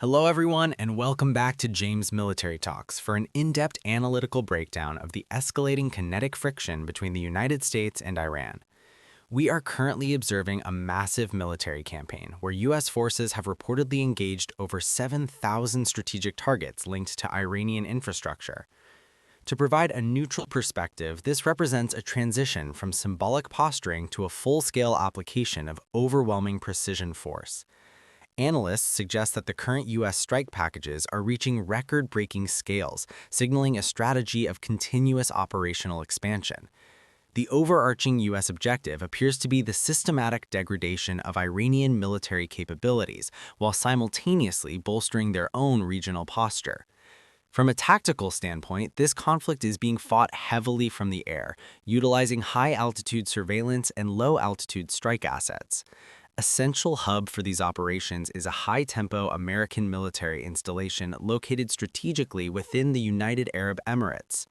Hello, everyone, and welcome back to James Military Talks for an in-depth analytical breakdown of the escalating kinetic friction between the United States and Iran. We are currently observing a massive military campaign where U.S. forces have reportedly engaged over 7,000 strategic targets linked to Iranian infrastructure. To provide a neutral perspective, this represents a transition from symbolic posturing to a full-scale application of overwhelming precision force. Analysts suggest that the current U.S. strike packages are reaching record-breaking scales, signaling a strategy of continuous operational expansion. The overarching U.S. objective appears to be the systematic degradation of Iranian military capabilities, while simultaneously bolstering their own regional posture. From a tactical standpoint, this conflict is being fought heavily from the air, utilizing high-altitude surveillance and low-altitude strike assets. A central hub for these operations is a high-tempo American military installation located strategically within the United Arab Emirates.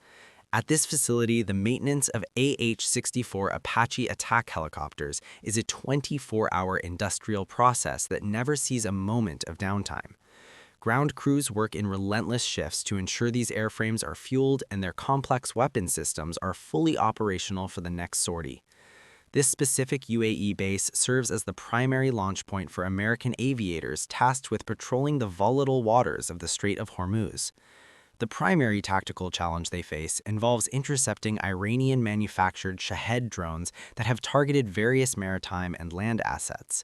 At this facility, the maintenance of AH-64 Apache attack helicopters is a 24-hour industrial process that never sees a moment of downtime. Ground crews work in relentless shifts to ensure these airframes are fueled and their complex weapon systems are fully operational for the next sortie. This specific UAE base serves as the primary launch point for American aviators tasked with patrolling the volatile waters of the Strait of Hormuz. The primary tactical challenge they face involves intercepting Iranian-manufactured Shahed drones that have targeted various maritime and land assets.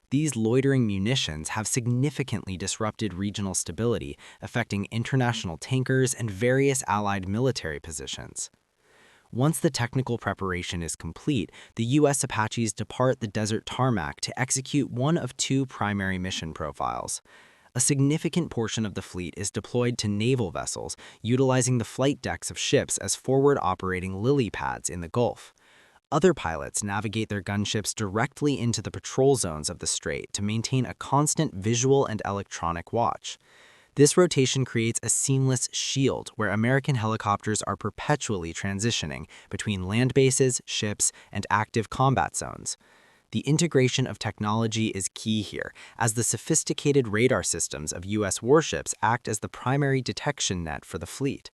These loitering munitions have significantly disrupted regional stability, affecting international tankers and various allied military positions. Once the technical preparation is complete, the U.S. Apaches depart the desert tarmac to execute one of two primary mission profiles. A significant portion of the fleet is deployed to naval vessels, utilizing the flight decks of ships as forward-operating lily pads in the Gulf. Other pilots navigate their gunships directly into the patrol zones of the strait to maintain a constant visual and electronic watch. This rotation creates a seamless shield where American helicopters are perpetually transitioning between land bases, ships, and active combat zones. The integration of technology is key here, as the sophisticated radar systems of U.S. warships act as the primary detection net for the fleet.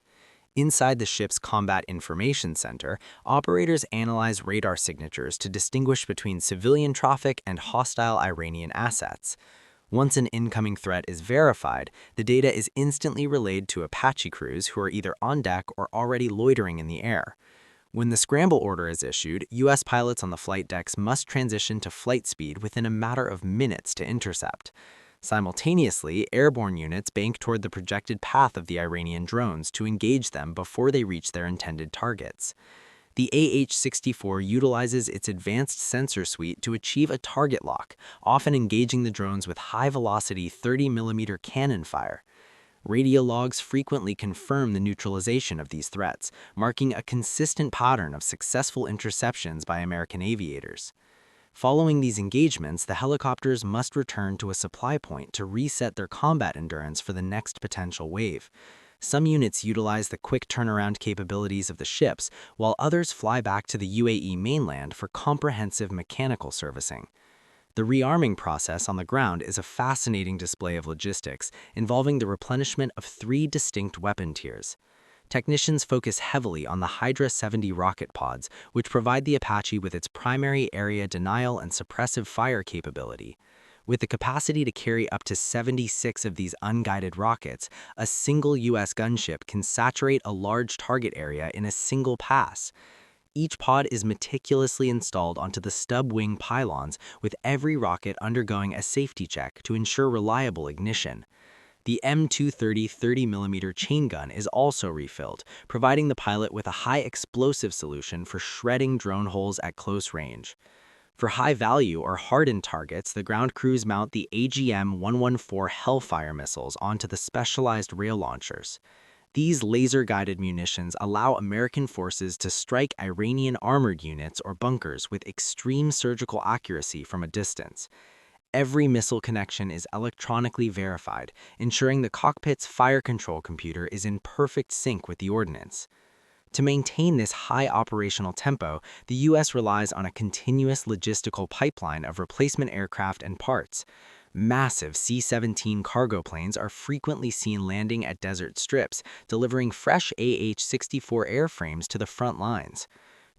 Inside the ship's Combat Information Center, operators analyze radar signatures to distinguish between civilian traffic and hostile Iranian assets. Once an incoming threat is verified, the data is instantly relayed to Apache crews who are either on deck or already loitering in the air. When the scramble order is issued, U.S. pilots on the flight decks must transition to flight speed within a matter of minutes to intercept. Simultaneously, airborne units bank toward the projected path of the Iranian drones to engage them before they reach their intended targets. The AH-64 utilizes its advanced sensor suite to achieve a target lock, often engaging the drones with high-velocity 30mm cannon fire. Radio logs frequently confirm the neutralization of these threats, marking a consistent pattern of successful interceptions by American aviators. Following these engagements, the helicopters must return to a supply point to reset their combat endurance for the next potential wave. Some units utilize the quick turnaround capabilities of the ships, while others fly back to the UAE mainland for comprehensive mechanical servicing. The rearming process on the ground is a fascinating display of logistics, involving the replenishment of three distinct weapon tiers. Technicians focus heavily on the Hydra 70 rocket pods, which provide the Apache with its primary area denial and suppressive fire capability. With the capacity to carry up to 76 of these unguided rockets, a single U.S. gunship can saturate a large target area in a single pass. Each pod is meticulously installed onto the stub wing pylons, with every rocket undergoing a safety check to ensure reliable ignition. The M230 30mm chain gun is also refilled, providing the pilot with a high explosive solution for shredding drone holes at close range. For high-value or hardened targets, the ground crews mount the AGM-114 Hellfire missiles onto the specialized rail launchers. These laser-guided munitions allow American forces to strike Iranian armored units or bunkers with extreme surgical accuracy from a distance. Every missile connection is electronically verified, ensuring the cockpit's fire control computer is in perfect sync with the ordnance. To maintain this high operational tempo, the U.S. relies on a continuous logistical pipeline of replacement aircraft and parts. Massive C-17 cargo planes are frequently seen landing at desert strips, delivering fresh AH-64 airframes to the front lines.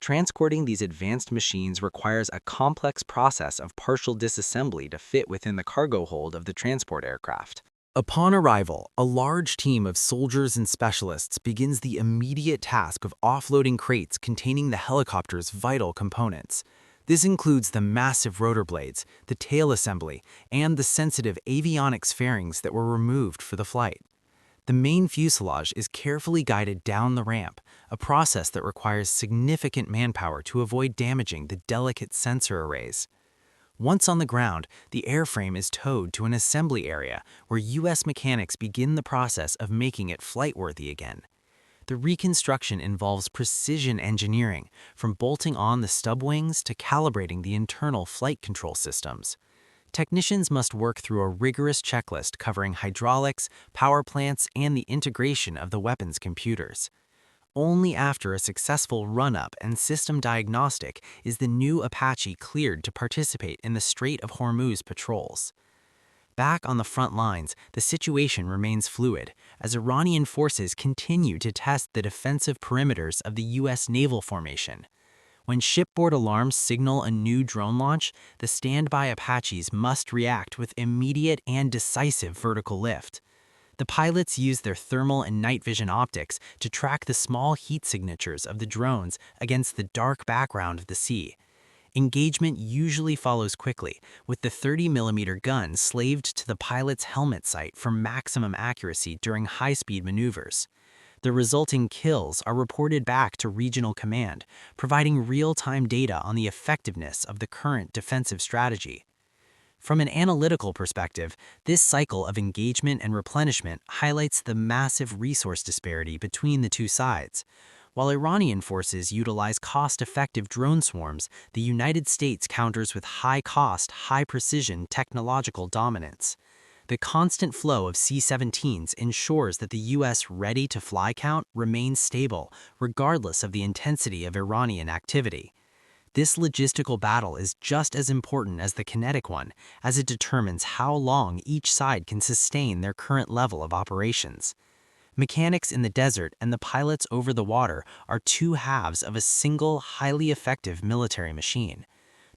Transporting these advanced machines requires a complex process of partial disassembly to fit within the cargo hold of the transport aircraft. Upon arrival, a large team of soldiers and specialists begins the immediate task of offloading crates containing the helicopter's vital components. This includes the massive rotor blades, the tail assembly, and the sensitive avionics fairings that were removed for the flight. The main fuselage is carefully guided down the ramp, a process that requires significant manpower to avoid damaging the delicate sensor arrays. Once on the ground, the airframe is towed to an assembly area where U.S. mechanics begin the process of making it flight-worthy again. The reconstruction involves precision engineering, from bolting on the stub wings to calibrating the internal flight control systems. Technicians must work through a rigorous checklist covering hydraulics, power plants, and the integration of the weapon's computers. Only after a successful run-up and system diagnostic is the new Apache cleared to participate in the Strait of Hormuz patrols. Back on the front lines, the situation remains fluid, as Iranian forces continue to test the defensive perimeters of the U.S. naval formation. When shipboard alarms signal a new drone launch, the standby Apaches must react with immediate and decisive vertical lift. The pilots use their thermal and night vision optics to track the small heat signatures of the drones against the dark background of the sea. Engagement usually follows quickly, with the 30mm gun slaved to the pilot's helmet sight for maximum accuracy during high-speed maneuvers. The resulting kills are reported back to regional command, providing real-time data on the effectiveness of the current defensive strategy. From an analytical perspective, this cycle of engagement and replenishment highlights the massive resource disparity between the two sides. While Iranian forces utilize cost-effective drone swarms, the United States counters with high-cost, high-precision technological dominance. The constant flow of C-17s ensures that the U.S. ready-to-fly count remains stable, regardless of the intensity of Iranian activity. This logistical battle is just as important as the kinetic one, as it determines how long each side can sustain their current level of operations. Mechanics in the desert and the pilots over the water are two halves of a single, highly effective military machine.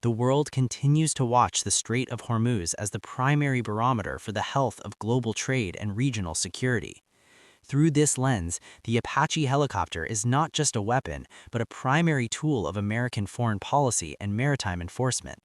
The world continues to watch the Strait of Hormuz as the primary barometer for the health of global trade and regional security. Through this lens, the Apache helicopter is not just a weapon, but a primary tool of American foreign policy and maritime enforcement.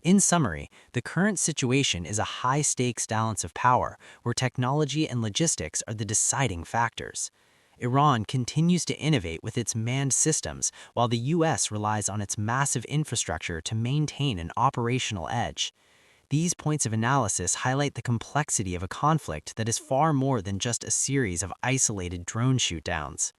In summary, the current situation is a high-stakes balance of power, where technology and logistics are the deciding factors. Iran continues to innovate with its manned systems, while the U.S. relies on its massive infrastructure to maintain an operational edge. These points of analysis highlight the complexity of a conflict that is far more than just a series of isolated drone shootdowns.